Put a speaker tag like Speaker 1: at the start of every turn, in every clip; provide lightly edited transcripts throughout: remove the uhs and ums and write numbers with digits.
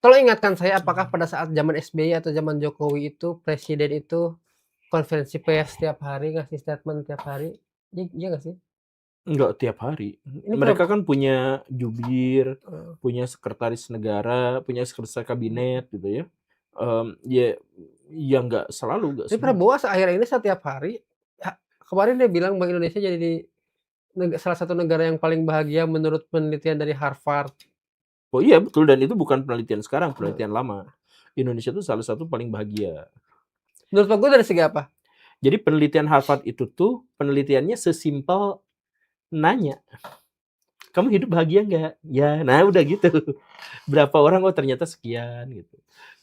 Speaker 1: Tolong ingatkan saya apakah pada saat zaman SBY atau zaman Jokowi itu presiden itu konferensi pers setiap hari, ngasih statement tiap hari? Iya nggak sih?
Speaker 2: Enggak tiap hari.
Speaker 1: Ini
Speaker 2: Mereka kan punya jubir,
Speaker 1: eee,
Speaker 2: punya sekretaris negara, punya sekretaris kabinet gitu ya. Ya ya nggak selalu, nggak
Speaker 1: tapi
Speaker 2: semua.
Speaker 1: Prabowo akhir ini setiap hari, kemarin dia bilang Bank Indonesia jadi salah satu negara yang paling bahagia menurut penelitian dari Harvard.
Speaker 2: Oh iya betul, dan itu bukan penelitian sekarang,
Speaker 1: Eee,
Speaker 2: penelitian lama. Indonesia tuh salah satu paling bahagia.
Speaker 1: menurut Pak Guru dari segi apa?
Speaker 2: Jadi penelitian Harvard itu tuh penelitiannya sesimpel nanya, "Kamu hidup bahagia nggak?" "Ya." Nah udah gitu. Berapa orang? Oh ternyata sekian gitu.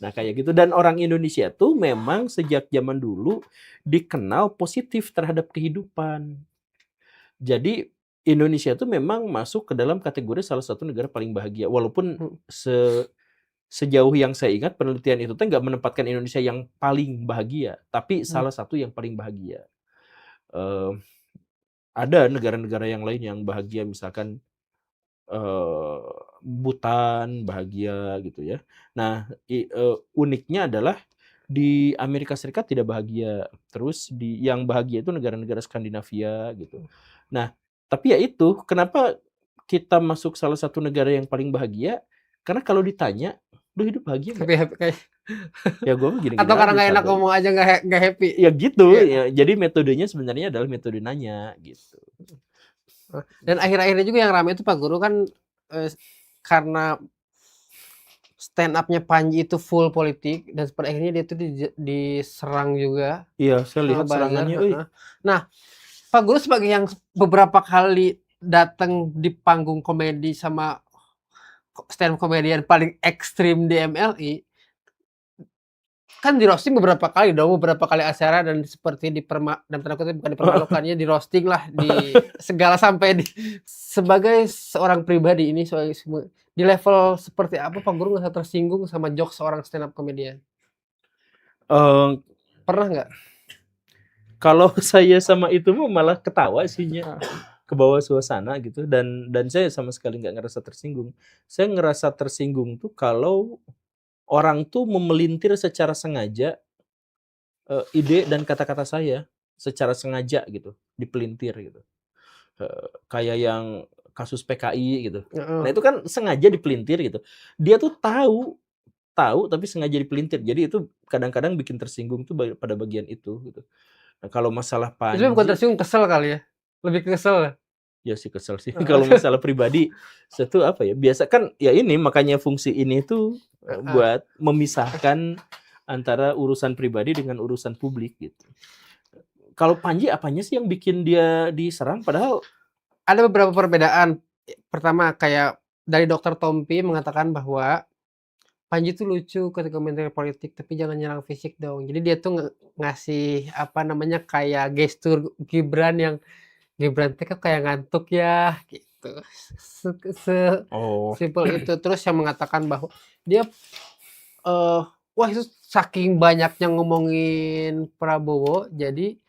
Speaker 2: Nah kayak gitu, dan orang Indonesia tuh memang sejak zaman dulu dikenal positif terhadap kehidupan. Jadi Indonesia tuh memang masuk ke dalam kategori salah satu negara paling bahagia. Walaupun
Speaker 1: Mhm,
Speaker 2: sejauh yang saya ingat penelitian itu tuh nggak menempatkan Indonesia yang paling bahagia, tapi
Speaker 1: mhm.
Speaker 2: salah satu yang paling bahagia. Eee, ada negara-negara yang lain yang bahagia, misalkan Eee, Bhutan bahagia gitu ya. Nah, uniknya adalah di Amerika Serikat tidak bahagia, terus yang bahagia itu negara-negara Skandinavia gitu. Nah, tapi ya itu, kenapa kita masuk salah satu negara yang paling bahagia, karena kalau ditanya, "Lu hidup bahagia nggak?"
Speaker 1: Happy-happy kayak
Speaker 2: Ya gua mah gini-gini
Speaker 1: atau karena
Speaker 2: aja,
Speaker 1: nggak enak
Speaker 2: santai.
Speaker 1: ngomong aja nggak happy?
Speaker 2: Ya gitu,
Speaker 1: Iya,
Speaker 2: ya jadi metodenya sebenarnya adalah metode nanya gitu.
Speaker 1: dan akhir-akhir ini juga yang ramai itu Pak Guru kan, eee, karena stand up-nya Panji itu full politik dan pada akhirnya dia tuh diserang juga
Speaker 2: Iya, saya
Speaker 1: sama
Speaker 2: lihat
Speaker 1: buzzer,
Speaker 2: serangannya,
Speaker 1: heeh. Nah, Pak Guru sebagai yang beberapa kali datang di panggung komedi sama stand up komedian paling ekstrim di MLI, kan di-roasting beberapa kali dong, beberapa kali acara dan seperti dalam tanda kutip bukan dipermalukannya, di-roasting lah, di segala sampai di sebagai seorang pribadi ini di level seperti apa Pak Guru ngerasa tersinggung sama jokes seorang stand up comedian?
Speaker 2: Eee,
Speaker 1: Pernah nggak?
Speaker 2: kalau saya sama itu mah malah ketawa sih nya,
Speaker 1: Heeh.
Speaker 2: kebawa suasana gitu, dan saya sama sekali nggak ngerasa tersinggung. Saya ngerasa tersinggung tuh kalau orang tuh memelintir secara sengaja, ide dan kata-kata saya, secara sengaja gitu, dipelintir gitu. Kayak yang kasus PKI gitu. Nah
Speaker 1: Heeh.
Speaker 2: itu kan sengaja dipelintir gitu. Dia tuh tahu tahu tapi sengaja dipelintir. Jadi itu kadang-kadang bikin tersinggung tuh pada bagian itu gitu. Nah kalau masalah
Speaker 1: Itu bukan
Speaker 2: Panji,
Speaker 1: tersinggung, kesel kali ya? Lebih ke kesel ya?
Speaker 2: ya sih kesel sih. Kalau
Speaker 1: Heeh.
Speaker 2: masalah pribadi, saya tuh apa ya, biasa kan ya ini makanya fungsi ini tuh,
Speaker 1: Heeh.
Speaker 2: buat memisahkan antara urusan pribadi dengan urusan publik gitu. Kalau Panji apanya sih yang bikin dia diserang? Padahal
Speaker 1: Ada beberapa perbedaan. Pertama kayak dari Dokter Tompi mengatakan bahwa Panji tuh lucu ketika komentar politik, tapi jangan nyerang fisik dong. Jadi dia tuh ngasih apa namanya, kayak gestur Gibran yang, "Gibran teh kok kayak ngantuk ya?" Gitu. Se se
Speaker 2: oh,
Speaker 1: Simpel itu. Terus yang mengatakan bahwa dia, wah itu saking banyaknya ngomongin Prabowo, jadi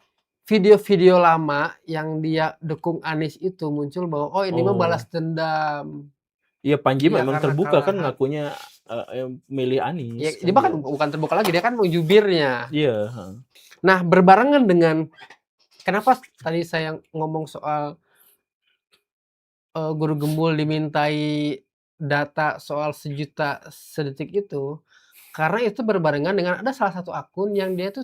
Speaker 1: video-video lama yang dia dukung Anies itu muncul bahwa, "Oh ini mah balas
Speaker 2: oh.
Speaker 1: dendam,
Speaker 2: Iya, Panji
Speaker 1: dia
Speaker 2: memang
Speaker 1: karena
Speaker 2: terbuka kan
Speaker 1: kalah."
Speaker 2: ngakunya, milih
Speaker 1: Ya,
Speaker 2: Anies kan
Speaker 1: dia bahkan
Speaker 2: dia.
Speaker 1: bukan terbuka lagi, dia kan mau jubirnya.
Speaker 2: Iya, heeh.
Speaker 1: Nah, berbarengan dengan kenapa tadi saya ngomong soal, Guru Gembul dimintai data soal sejuta sedetik itu, karena itu berbarengan dengan ada salah satu akun yang dia tuh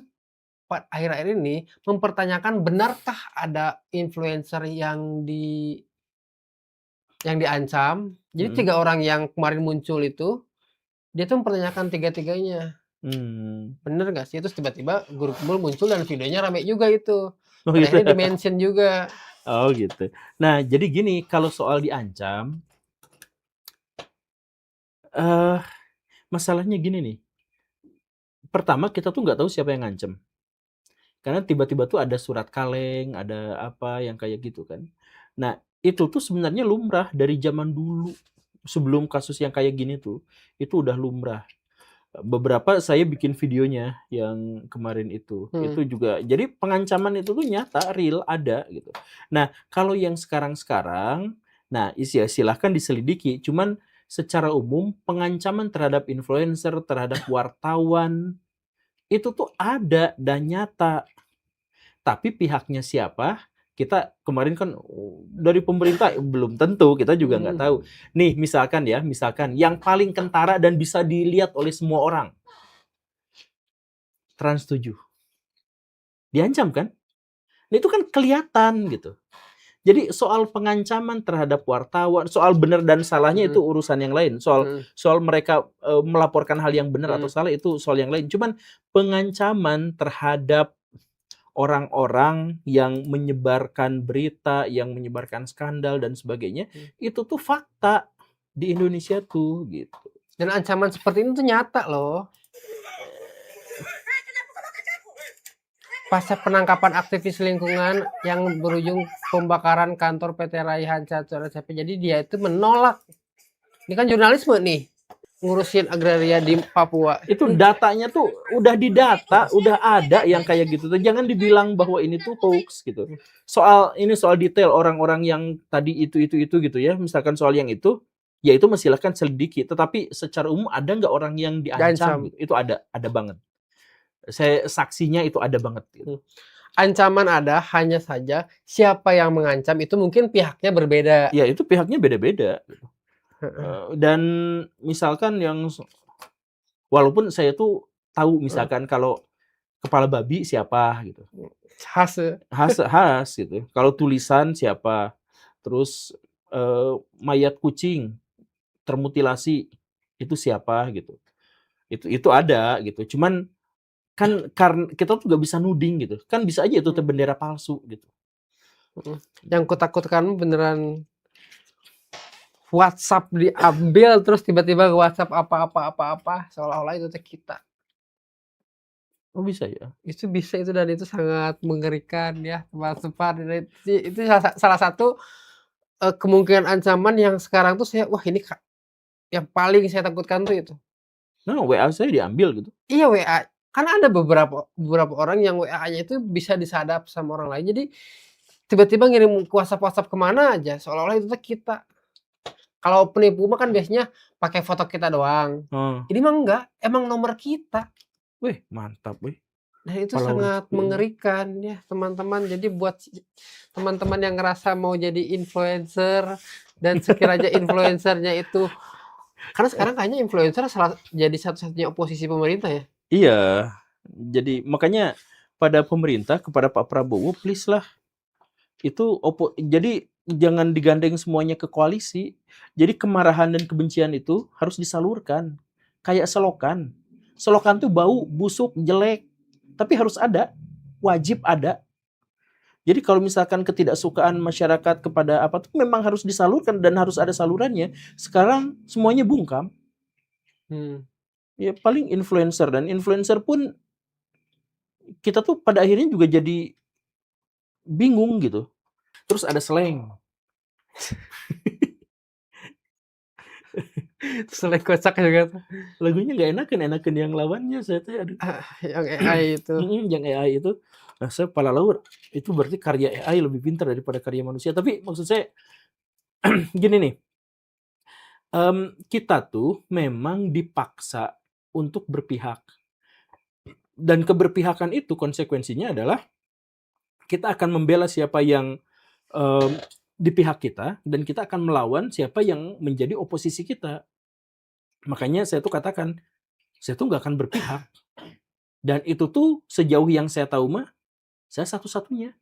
Speaker 1: akhir-akhir ini mempertanyakan benarkah ada influencer yang diancam. Jadi
Speaker 2: Mhm.
Speaker 1: 3 orang yang kemarin muncul itu, dia tuh mempertanyakan tiga-tiganya.
Speaker 2: Mmm.
Speaker 1: Bener nggak sih? Terus tiba-tiba Guru Gembul muncul dan videonya rame juga itu.
Speaker 2: Oh
Speaker 1: Dan
Speaker 2: gitu.
Speaker 1: akhirnya di-mention juga.
Speaker 2: Oh gitu. Nah jadi gini, kalau soal diancam, eee, masalahnya gini nih, pertama kita tuh nggak tahu siapa yang ngancem. Karena tiba-tiba tuh ada surat kaleng, ada apa yang kayak gitu kan. Nah, itu tuh sebenarnya lumrah dari zaman dulu, sebelum kasus yang kayak gini tuh, itu udah lumrah. Beberapa saya bikin videonya yang kemarin
Speaker 1: Hmm.
Speaker 2: itu juga jadi pengancaman itu tuh nyata, real, ada gitu. Nah, kalau yang sekarang-sekarang, nah silahkan diselidiki, cuman secara umum pengancaman terhadap influencer, terhadap wartawan itu tuh ada dan nyata. Tapi pihaknya siapa? Kita kemarin kan dari pemerintah belum tentu, kita juga nggak tahu. Nih misalkan yang paling kentara dan bisa dilihat oleh semua orang, Trans 7. Diancam kan? Nah, itu kan kelihatan gitu. Jadi soal pengancaman terhadap wartawan, soal benar dan salahnya itu urusan yang lain. Soal mereka melaporkan hal yang benar atau salah itu soal yang lain. Cuman pengancaman terhadap orang-orang yang menyebarkan berita, yang menyebarkan skandal dan sebagainya, itu tuh fakta di Indonesia tuh gitu.
Speaker 1: Dan ancaman seperti ini tuh nyata loh. Pasca penangkapan aktivis lingkungan yang berujung pembakaran kantor PT Raihan Catur CP. Jadi dia itu menolak. Ini kan jurnalisme nih, ngurusin agraria di Papua.
Speaker 2: Itu datanya tuh udah didata, udah ada yang kayak gitu. Jangan dibilang bahwa ini tuh hoax gitu. Soal detail orang-orang yang tadi itu gitu ya. Misalkan soal yang itu, ya itu silahkan selidiki. Tetapi secara umum ada nggak orang yang diancam? Gitu? Itu ada banget. Saya saksinya itu ada banget. Gitu.
Speaker 1: Ancaman ada, hanya saja siapa yang mengancam itu mungkin pihaknya berbeda.
Speaker 2: Ya itu pihaknya beda-beda. Dan misalkan yang walaupun saya tuh tahu misalkan kalau kepala babi siapa gitu. Khas gitu. Kalau tulisan siapa. Terus mayat kucing termutilasi itu siapa gitu. Itu ada gitu. Cuman kan karena kita tuh gak bisa nuding gitu. Kan bisa aja itu bendera palsu gitu.
Speaker 1: Yang kutakutkan beneran WhatsApp diambil terus tiba-tiba WhatsApp apa seolah-olah itu kita.
Speaker 2: Oh bisa ya?
Speaker 1: Itu bisa itu, dan itu sangat mengerikan ya teman-teman. Itu salah satu kemungkinan ancaman yang sekarang tuh wah ini yang paling saya takutkan tuh itu.
Speaker 2: Nah, WA saya diambil gitu.
Speaker 1: Iya WA. Kan ada beberapa orang yang WA-nya itu bisa disadap sama orang lain. Jadi tiba-tiba ngirim WhatsApp kemana aja seolah-olah itu kita. Kalau penipu mah kan biasanya pakai foto kita doang. Ini mah enggak, emang nomor kita.
Speaker 2: Wih, mantap wih.
Speaker 1: Dan itu sangat mengerikan ya teman-teman. Jadi buat teman-teman yang ngerasa mau jadi influencer dan sekiranya influencernya itu, karena sekarang kayaknya influencer jadi satu-satunya oposisi pemerintah ya.
Speaker 2: Iya, jadi makanya pada pemerintah, kepada Pak Prabowo, please lah, itu jadi jangan digandeng semuanya ke koalisi. Jadi kemarahan dan kebencian itu harus disalurkan, kayak selokan. Selokan tuh bau, busuk, jelek, tapi harus ada, wajib ada. Jadi kalau misalkan ketidaksukaan masyarakat kepada apa tuh memang harus disalurkan dan harus ada salurannya. Sekarang semuanya bungkam. Ya paling influencer, dan influencer pun kita tuh pada akhirnya juga jadi bingung gitu. Terus ada slang.
Speaker 1: Slang kocak juga tuh.
Speaker 2: Lagunya nggak enakan yang lawannya saya tuh aduh.
Speaker 1: Yang AI itu.
Speaker 2: Yang AI itu. Nah, saya pala laur itu berarti karya AI lebih pintar daripada karya manusia. Tapi maksud saya gini nih. Kita tuh memang dipaksa untuk berpihak. Dan keberpihakan itu konsekuensinya adalah kita akan membela siapa yang di pihak kita, dan kita akan melawan siapa yang menjadi oposisi kita. Makanya saya tuh katakan, saya tuh nggak akan berpihak. Dan itu tuh sejauh yang saya tahu mah, saya satu-satunya.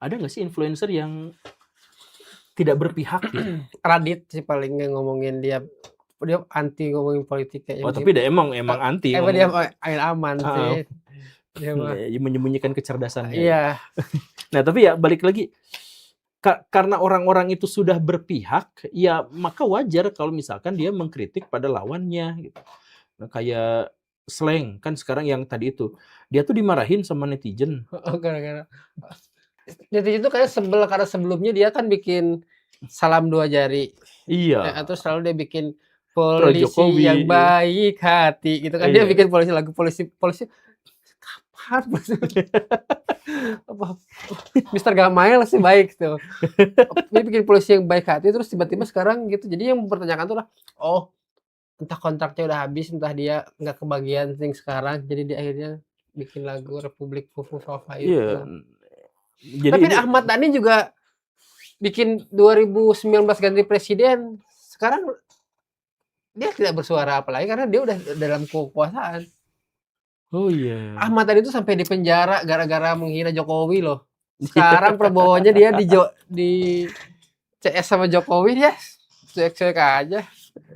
Speaker 2: Ada nggak sih influencer yang tidak berpihak? Gitu?
Speaker 1: Radit sih paling ngomongin dia anti ngomongin politik kayaknya.
Speaker 2: Oh tapi dia emang anti.
Speaker 1: Dia aman sih.
Speaker 2: Dia menyembunyikan kecerdasannya.
Speaker 1: Iya.
Speaker 2: Nah tapi ya balik lagi, karena orang-orang itu sudah berpihak, ya maka wajar kalau misalkan dia mengkritik pada lawannya gitu. Nah, kayak slang kan sekarang yang tadi itu, dia tuh dimarahin sama netizen.
Speaker 1: Gara-gara netizen itu kayak sebel karena sebelumnya dia kan bikin salam 2 jari.
Speaker 2: Iya.
Speaker 1: Terus selalu dia bikin polisi yang baik hati gitu kan. Dia bikin lagu polisi. Harus. Apa, Mister Gamail sih baik tuh. Dia bikin polisi yang baik hati terus tiba-tiba sekarang gitu. Jadi yang mempertanyakan tuh lah, oh entah kontraknya udah habis, entah dia nggak kebagian yang sekarang, jadi dia akhirnya bikin lagu Republik Fufu Fafa
Speaker 2: Iya,
Speaker 1: itu.
Speaker 2: jadi
Speaker 1: Tapi
Speaker 2: ini
Speaker 1: Ahmad Dhani juga bikin 2019 ganti presiden. Sekarang dia tidak bersuara apalagi karena dia udah dalam kekuasaan.
Speaker 2: oh iya.
Speaker 1: Ahmad Dhani itu sampai di penjara gara-gara menghina Jokowi loh. Sekarang Prabowo-nya dia di CS sama Jokowi dia cuek-cuek aja.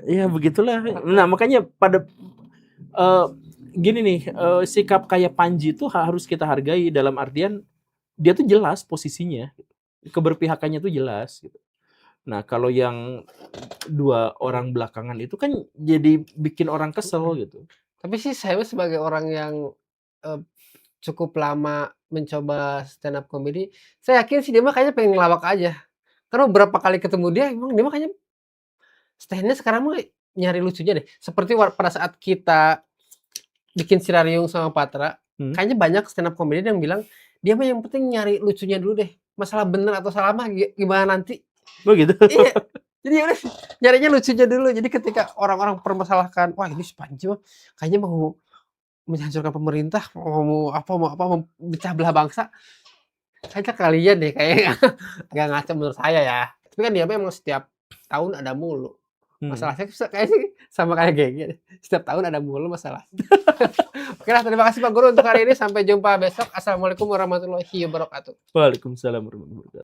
Speaker 2: Ya begitulah. Nah, makanya pada gini nih, sikap kayak Panji itu harus kita hargai dalam artian dia tuh jelas posisinya, keberpihakannya tuh jelas gitu. Nah, kalau yang 2 orang belakangan itu kan jadi bikin orang kesel gitu.
Speaker 1: Tapi sih saya sebagai orang yang eh, cukup lama mencoba stand up comedy, saya yakin sih dia mah kayaknya pengen ngelawak aja. Karena beberapa kali ketemu dia, emang dia mah kayaknya stand-nya sekarang mah nyari lucunya deh. Seperti pada saat kita bikin Sirariung sama Patra, kayaknya banyak stand up comedian yang bilang, dia mah yang penting nyari lucunya dulu deh. Masalah bener atau salah mah gimana nanti.
Speaker 2: Oh gitu.
Speaker 1: Iya. Jadi ya udah nyarinya lucunya dulu. Jadi ketika orang-orang permasalahkan, wah ini si Panji mah kayaknya mau menghancurkan pemerintah, mau memecah belah bangsa. Kayaknya kalian deh kayaknya agak ngaco menurut saya ya. Tapi kan dia memang setiap tahun ada mulu. Masalahnya kayaknya sih sama kayak GG deh. Setiap tahun ada mulu masalah. Oke lah, terima kasih Pak Guru untuk hari ini. Sampai jumpa besok. Assalamualaikum warahmatullahi wabarakatuh.
Speaker 2: Waalaikumsalam warahmatullahi wabarakatuh.